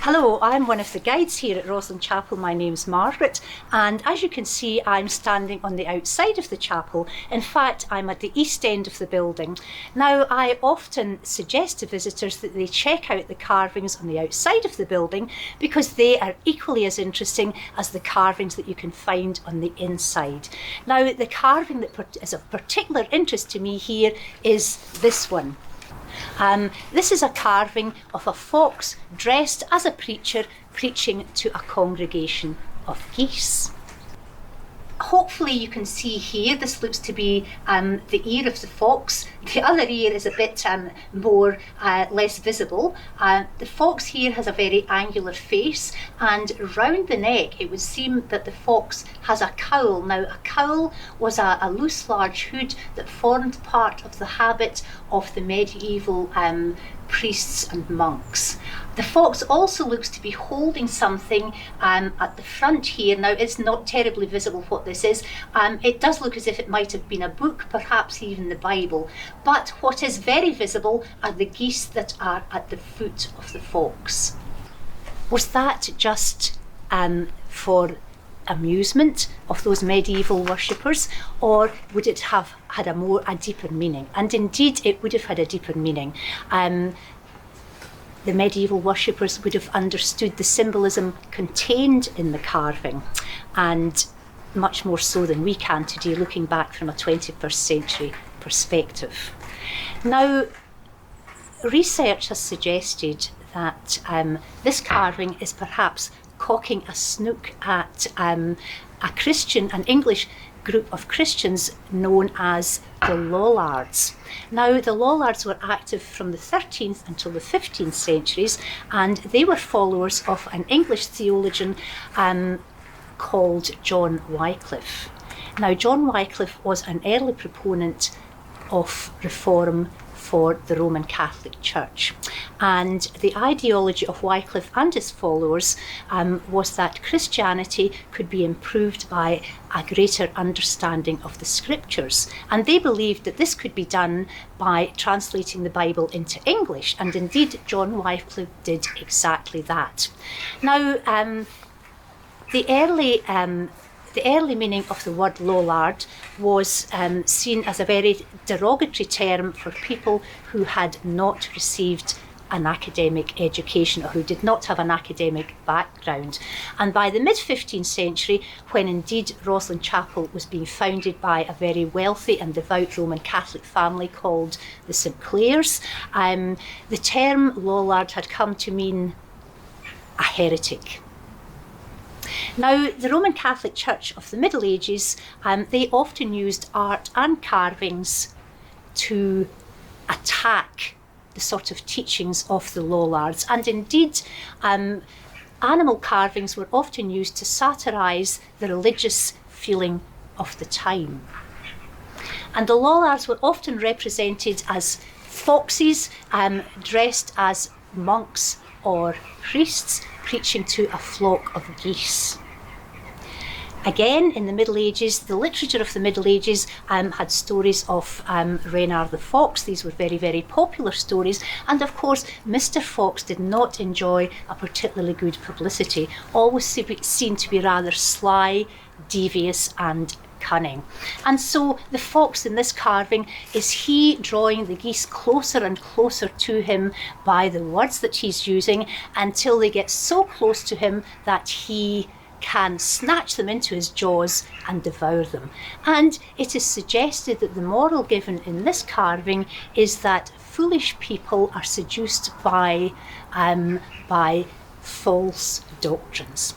Hello, I'm one of the guides here at Rosslyn Chapel. My name's Margaret, and as you can see, I'm standing on the outside of the chapel. In fact, I'm at the east end of the building. Now, I often suggest to visitors that they check out the carvings on the outside of the building because they are equally as interesting as the carvings that you can find on the inside. Now, the carving that is of particular interest to me here is this one. This is a carving of a fox dressed as a preacher preaching to a congregation of geese. Hopefully you can see here, this looks to be the ear of the fox. The other ear is a bit less visible. The fox here has a very angular face, and round the neck it would seem that the fox has a cowl. Now, a cowl was a loose large hood that formed part of the habit of the medieval priests and monks. The fox also looks to be holding something at the front here. Now, it's not terribly visible what this is. It does look as if it might have been a book, perhaps even the Bible. But what is very visible are the geese that are at the foot of the fox. Was that just for amusement of those medieval worshippers, or would it have had a deeper meaning? And indeed it would have had a deeper meaning. The medieval worshippers would have understood the symbolism contained in the carving, and much more so than we can today, looking back from a 21st century perspective. Now, research has suggested that this carving is perhaps cocking a snook at an English group of Christians known as the Lollards. Now, the Lollards were active from the 13th until the 15th centuries, and they were followers of an English theologian called John Wycliffe. Now, John Wycliffe was an early proponent of reform for the Roman Catholic Church. And the ideology of Wycliffe and his followers was that Christianity could be improved by a greater understanding of the scriptures. And they believed that this could be done by translating the Bible into English. And indeed, John Wycliffe did exactly that. Now, the early meaning of the word Lollard was seen as a very derogatory term for people who had not received an academic education or who did not have an academic background. And by the mid-15th century, when indeed Rosslyn Chapel was being founded by a very wealthy and devout Roman Catholic family called the St. Clairs, the term Lollard had come to mean a heretic. Now, the Roman Catholic Church of the Middle Ages, they often used art and carvings to attack the sort of teachings of the Lollards. And indeed, animal carvings were often used to satirise the religious feeling of the time. And the Lollards were often represented as foxes dressed as monks or priests preaching to a flock of geese. Again, in the Middle Ages, the literature of the Middle Ages had stories of Reynard the Fox. These were very, very popular stories. And of course, Mr. Fox did not enjoy a particularly good publicity, always seen to be rather sly, devious, and cunning. And so the fox in this carving is he drawing the geese closer and closer to him by the words that he's using until they get so close to him that he can snatch them into his jaws and devour them. And it is suggested that the moral given in this carving is that foolish people are seduced by false doctrines.